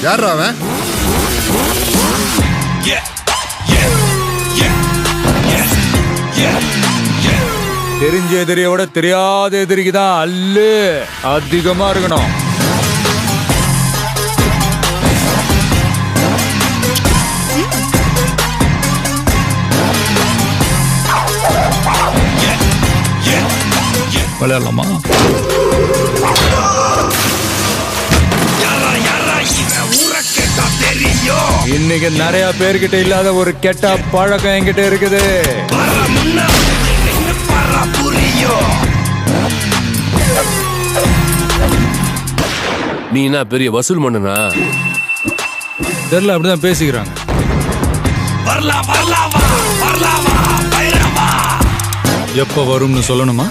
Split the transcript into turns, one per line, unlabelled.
யாரா அவன்?
தெரிஞ்ச எதிரியை விட தெரியாத எதிரிக்கு தான் அல்லு அதிகமா இருக்கணும். விளையாடலாமா? இன்னைக்கு நிறைய பேர்கிட்ட இல்லாத ஒரு கெட்ட பழக்கம் என்கிட்ட இருக்குது.
நீ என்ன பெரிய வசூல் மன்னனா?
தெரியல, அப்படிதான் பேசிக்கிறாங்க. எப்ப வரும்னு சொல்லணுமா?